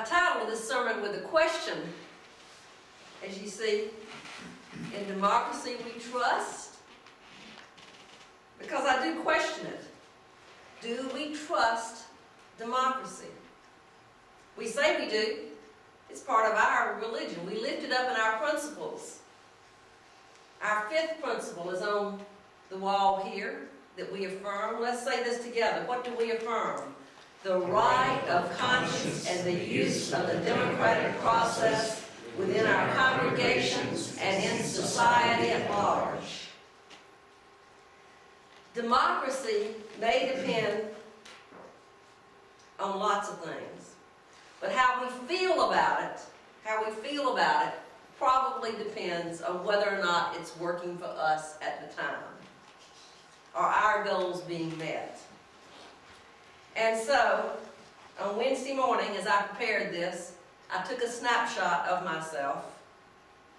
titled this sermon with a question. As you see, in democracy we trust, because I do question it. Do we trust democracy? We say we do. It's part of our religion. We lift it up in our principles. Our fifth principle is on the wall here that we affirm. Let's say this together. What do we affirm? The right of conscience and the use of the democratic process within our congregations and in society at large. Democracy may depend on lots of things, but how we feel about it, probably depends on whether or not it's working for us at the time. Are our goals being met? And so, on Wednesday morning, as I prepared this, I took a snapshot of myself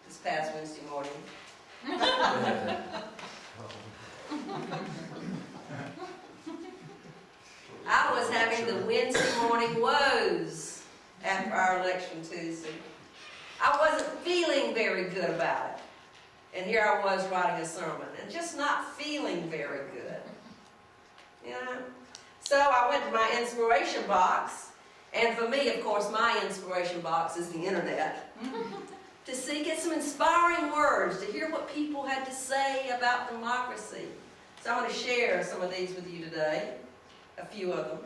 this past Wednesday morning. I was having the Wednesday morning woes after our election Tuesday. I wasn't feeling very good about it. And here I was writing a sermon and just not feeling very good. You know? So I went to my inspiration box, and for me, of course, my inspiration box is the internet, to get some inspiring words, to hear what people had to say about democracy. So I want to share some of these with you today, a few of them.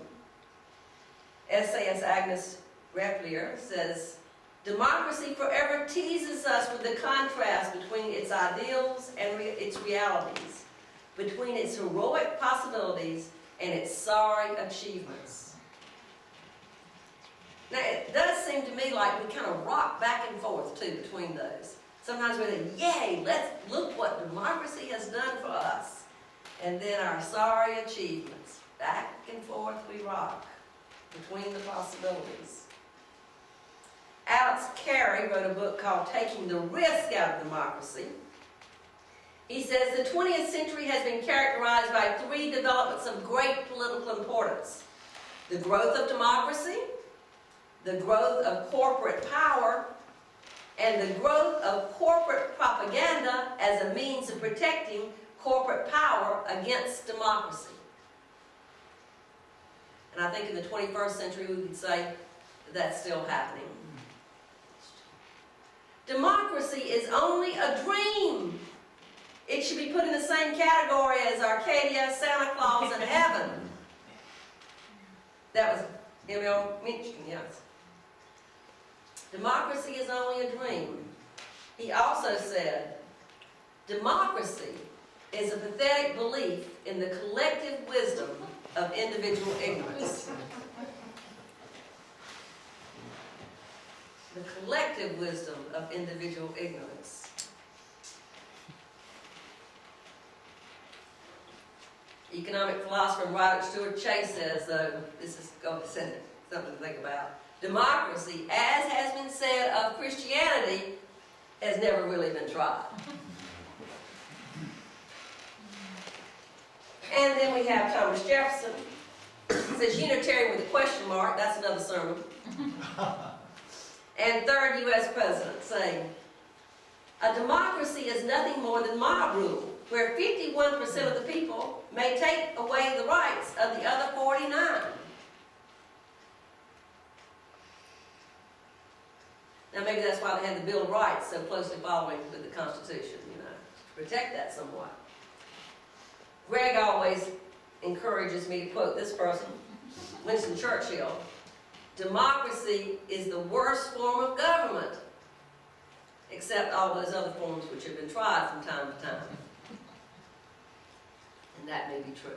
Essayist Agnes Repplier says, democracy forever teases us with the contrast between its ideals and its realities, between its heroic possibilities and its sorry achievements. Now, it does seem to me like we kind of rock back and forth, too, between those. Sometimes we think, yay, let's look what democracy has done for us. And then our sorry achievements. Back and forth we rock between the possibilities. Alex Carey wrote a book called Taking the Risk Out of Democracy. He says the 20th century has been characterized by three developments of great political importance: the growth of democracy, the growth of corporate power, and the growth of corporate propaganda as a means of protecting corporate power against democracy. And I think in the 21st century we could say that's still happening. Democracy is only a dream. It should be put in the same category as Arcadia, Santa Claus, and heaven. That was M.L. Mencken, yes. Democracy is only a dream. He also said, democracy is a pathetic belief in the collective wisdom of individual ignorance. The collective wisdom of individual ignorance. Economic philosopher and writer Stuart Chase says, though, this is something to think about, democracy, as has been said of Christianity, has never really been tried. And then we have Thomas Jefferson. It says Unitarian with a question mark. That's another sermon. And third U.S. president saying, a democracy is nothing more than mob rule, where 51% of the people may take away the rights of the other 49. Now maybe that's why they had the Bill of Rights so closely following with the Constitution, to protect that somewhat. Greg always encourages me to quote this person, Winston Churchill, democracy is the worst form of government, except all those other forms which have been tried from time to time. And that may be true.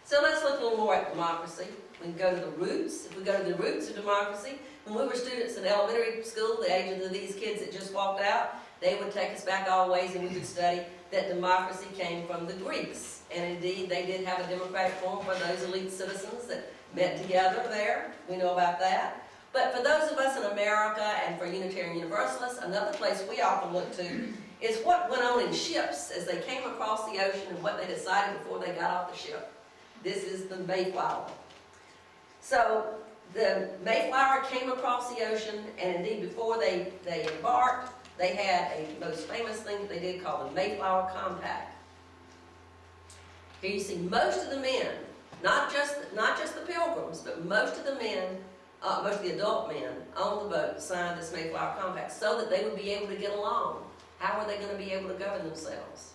So let's look a little more at democracy. We can go to the roots. If we go to the roots of democracy, when we were students in elementary school, the ages of these kids that just walked out, they would take us back all ways and we would study that democracy came from the Greeks. And indeed, they did have a democratic form for those elite citizens that met together there. We know about that. But for those of us in America and for Unitarian Universalists, another place we often look to is what went on in ships as they came across the ocean and what they decided before they got off the ship. This is the Mayflower. So the Mayflower came across the ocean, and indeed before they embarked, they had a most famous thing that they did called the Mayflower Compact. Here you see most of the men, not just the pilgrims, but most of the men, most of the adult men on the boat signed this Mayflower Compact so that they would be able to get along. How were they going to be able to govern themselves?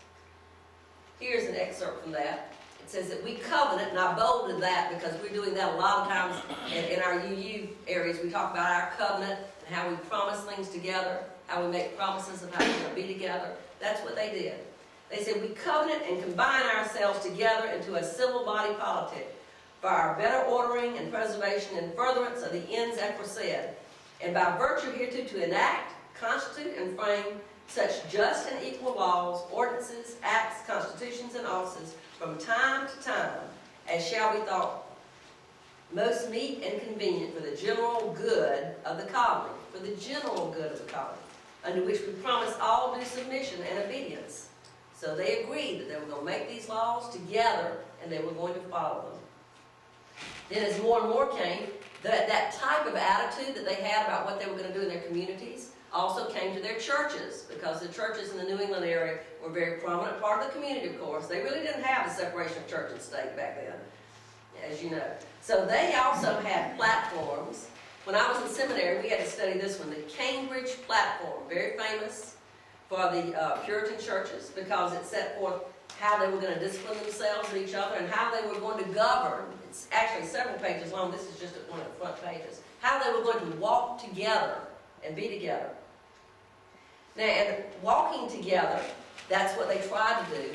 Here's an excerpt from that. It says that we covenant, and I bolded that because we're doing that a lot of times in our UU areas. We talk about our covenant and how we promise things together, how we make promises of how we're going to be together. That's what they did. They said, we covenant and combine ourselves together into a civil body politic for our better ordering and preservation and furtherance of the ends aforesaid, and by virtue hereto to enact, constitute, and frame such just and equal laws, ordinances, acts, constitutions, and offices from time to time as shall be thought most meet and convenient for the general good of the colony, for the general good of the colony, under which we promise all due submission and obedience. So they agreed that they were going to make these laws together and they were going to follow them. Then as more and more came, that type of attitude that they had about what they were going to do in their communities also came to their churches, because the churches in the New England area were a very prominent part of the community, of course. They really didn't have the separation of church and state back then, as you know. So they also had platforms. When I was in seminary, we had to study this one, the Cambridge Platform, very famous for the Puritan churches, because it set forth how they were going to discipline themselves and each other and how they were going to govern. It's actually several pages long. This is just one of the front pages. How they were going to walk together and be together. Now, and walking together, that's what they tried to do.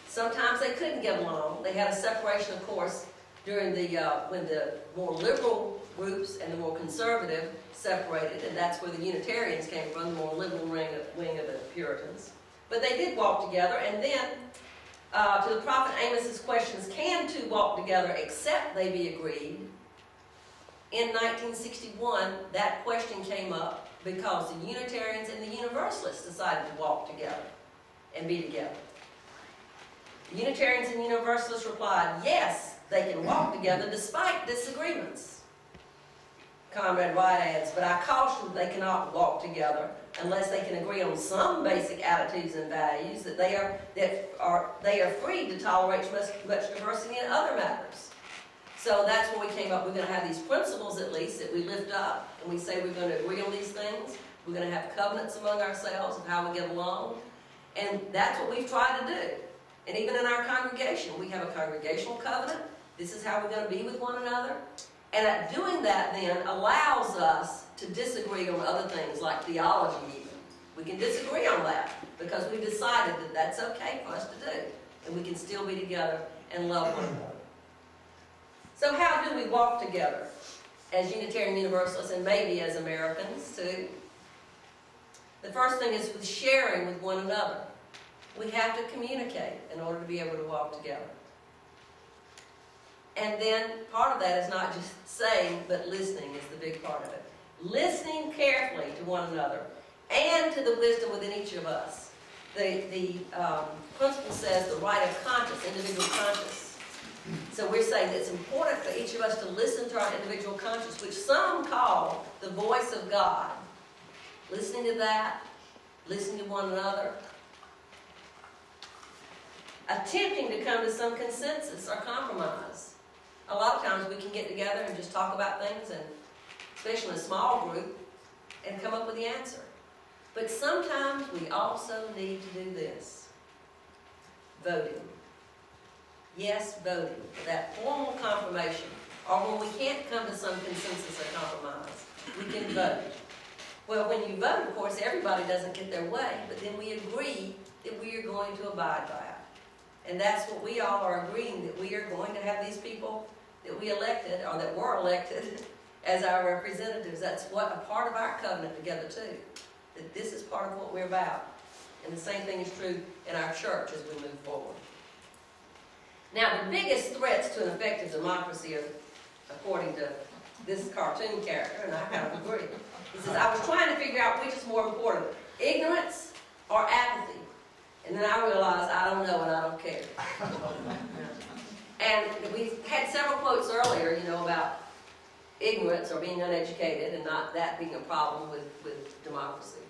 Sometimes they couldn't get along. They had a separation, of course, during the when the more liberal groups and the more conservative separated, and that's where the Unitarians came from, the more liberal wing of the Puritans. But they did walk together, and then to the prophet Amos's questions, can two walk together except they be agreed? In 1961, that question came up because the Unitarians and the Universalists decided to walk together and be together. The Unitarians and Universalists replied, yes, they can walk together despite disagreements. Comrade White adds, but I caution they cannot walk together unless they can agree on some basic attitudes and values that they are free to tolerate much diversity in other matters. So that's where we came up. We're going to have these principles, at least, that we lift up, and we say we're going to agree on these things. We're going to have covenants among ourselves of how we get along, and that's what we've tried to do. And even in our congregation, we have a congregational covenant. This is how we're going to be with one another. And at doing that then allows us to disagree on other things like theology even. We can disagree on that because we've decided that that's okay for us to do. And we can still be together and love one another. So how do we walk together as Unitarian Universalists and maybe as Americans too? The first thing is with sharing with one another. We have to communicate in order to be able to walk together. And then part of that is not just saying, but listening is the big part of it. Listening carefully to one another and to the wisdom within each of us. The principle says the right of conscience, individual conscience. So we're saying that it's important for each of us to listen to our individual conscience, which some call the voice of God. Listening to that, listening to one another. Attempting to come to some consensus or compromise. A lot of times we can get together and just talk about things, and especially in a small group, and come up with the answer. But sometimes we also need to do this. Voting. Yes, voting for that formal confirmation, or when we can't come to some consensus or compromise, we can vote. Well, when you vote, of course, everybody doesn't get their way, but then we agree that we are going to abide by it. And that's what we all are agreeing, that we are going to have these people that we elected, or that were elected, as our representatives. That's what a part of our covenant together too. That this is part of what we're about. And the same thing is true in our church as we move forward. Now, the biggest threats to an effective democracy are, according to this cartoon character, and I kind of agree. He says, I was trying to figure out which is more important, ignorance or apathy. And then I realized I don't know and I don't care. And we had several quotes earlier, about ignorance or being uneducated, and not that being a problem with democracy.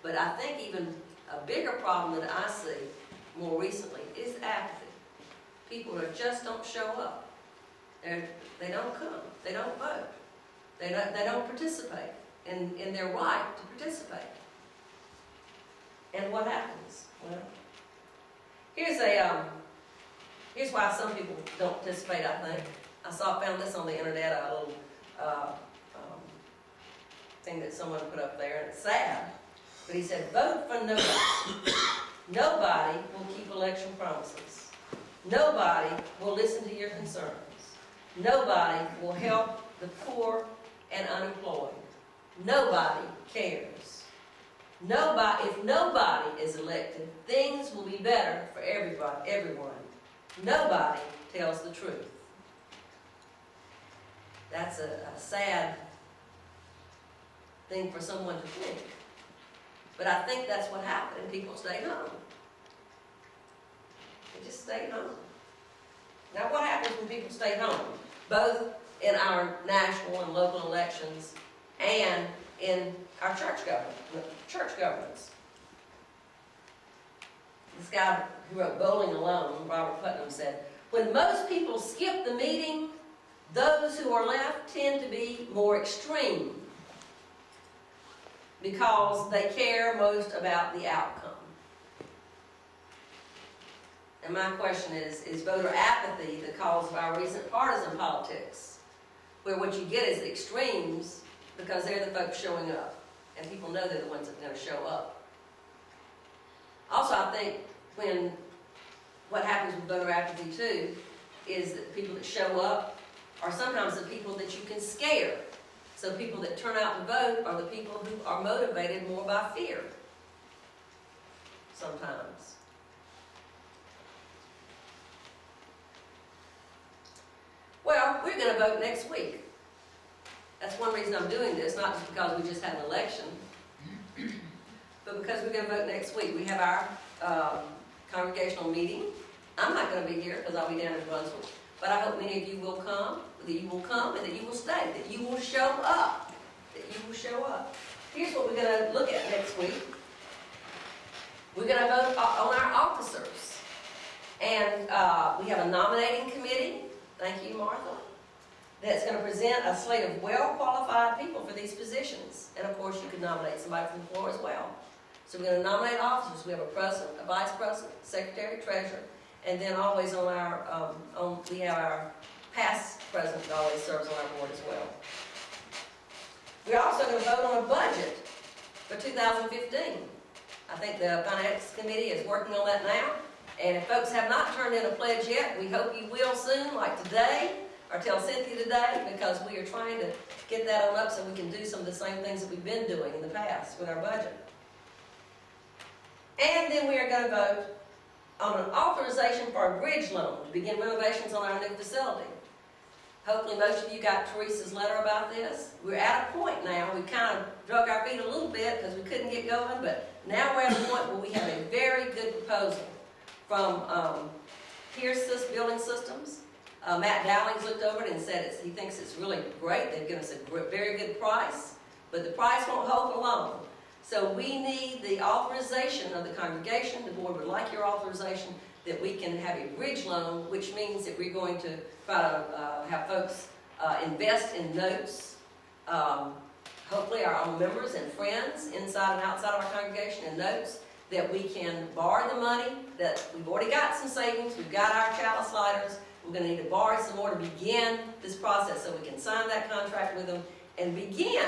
But I think even a bigger problem that I see more recently is apathy. People just don't show up. They don't come. They don't vote. They don't participate in their right to participate. And what happens? Well, here's why some people don't participate, I think. Found this on the internet, a little thing that someone put up there, and it's sad. But he said, vote for nobody. Nobody will keep election promises. Nobody will listen to your concerns. Nobody will help the poor and unemployed. Nobody cares. If nobody is elected, things will be better for everyone. Nobody tells the truth. That's a sad thing for someone to think. But I think that's what happened, and people stayed home. They just stayed home. Now what happens when people stay home? Both in our national and local elections and in our church governments. This guy who wrote Bowling Alone, Robert Putnam, said, when most people skip the meeting, those who are left tend to be more extreme because they care most about the outcome. And my question is voter apathy the cause of our recent partisan politics, where what you get is the extremes because they're the folks showing up, and people know they're the ones that are going to show up. Also, I think what happens with voter apathy too is that the people that show up are sometimes the people that you can scare. So people that turn out to vote are the people who are motivated more by fear sometimes. Well, we're going to vote next week. That's one reason I'm doing this, not just because we just had an election, but because we're going to vote next week. We have our congregational meeting. I'm not going to be here because I'll be down in Brunswick, but I hope many of you will come, and that you will stay, that you will show up, Here's what we're going to look at next week. We're going to vote on our officers, and we have a nominating committee. Thank you, Martha. That's going to present a slate of well-qualified people for these positions. And of course, you could nominate somebody from the floor as well. So we're going to nominate officers. We have a president, a vice president, secretary, treasurer, and then always on our, we have our past president that always serves on our board as well. We're also going to vote on a budget for 2015. I think the Finance Committee is working on that now. And if folks have not turned in a pledge yet, we hope you will soon, like today, or tell Cynthia today, because we are trying to get that on up so we can do some of the same things that we've been doing in the past with our budget. And then we are going to vote on an authorization for a bridge loan to begin renovations on our new facility. Hopefully most of you got Teresa's letter about this. We're at a point now, we kind of drug our feet a little bit because we couldn't get going, but now we're at a point where we have a very good proposal from Pierce Building Systems. Matt Dowling's looked over it and said he thinks it's really great. They've given us a very good price, but the price won't hold for long. So we need the authorization of the congregation. The board would like your authorization that we can have a bridge loan, which means that we're going to try to have folks invest in notes. Hopefully our own members and friends inside and outside of our congregation in notes that we can borrow the money, that we've already got some savings, we've got our chalice lighters, we're going to need to borrow some more to begin this process so we can sign that contract with them and begin.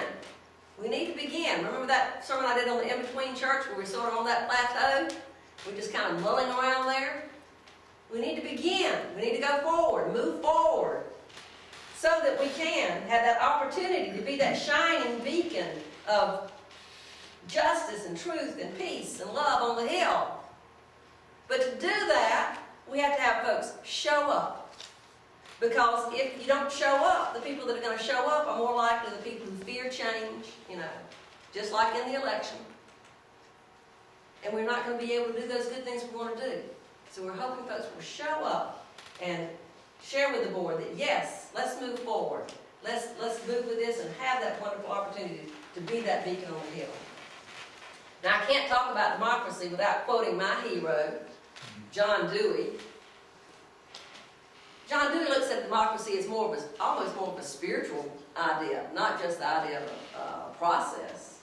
We need to begin. Remember that sermon I did on the in-between church where we're sort of on that plateau? We're just kind of mulling around there. We need to begin. We need to go forward, move forward, so that we can have that opportunity to be that shining beacon of justice and truth and peace and love on the hill. But to do that, we have to have folks show up. Because if you don't show up, the people that are going to show up are more likely the people who fear change, just like in the election. And we're not going to be able to do those good things we want to do. So we're hoping folks will show up and share with the board that, yes, let's move forward. Let's move with this and have that wonderful opportunity to be that beacon on the hill. Now, I can't talk about democracy without quoting my hero, John Dewey. John Dewey looks at democracy as almost more of a spiritual idea, not just the idea of a process.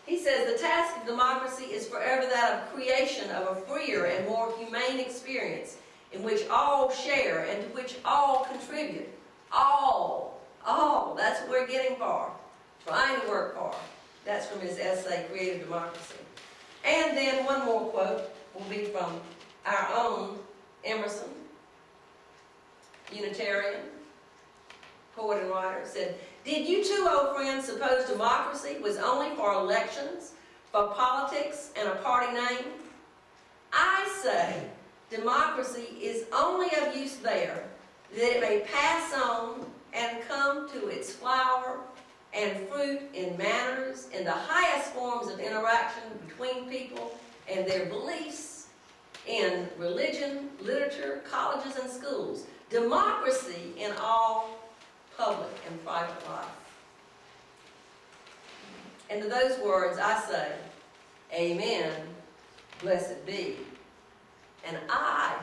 He says the task of democracy is forever that of creation of a freer and more humane experience in which all share and to which all contribute. All, that's what we're getting for, trying to work for. That's from his essay, Creative Democracy. And then one more quote will be from our own Emerson, Unitarian, poet and writer, said, "Did you too, old friends, suppose democracy was only for elections, for politics and a party name? I say democracy is only of use there, that it may pass on and come to its flower and fruit in manners, in the highest forms of interaction between people and their beliefs, in religion, literature, colleges, and schools. Democracy in all public and private life." And to those words I say, amen, blessed be. And I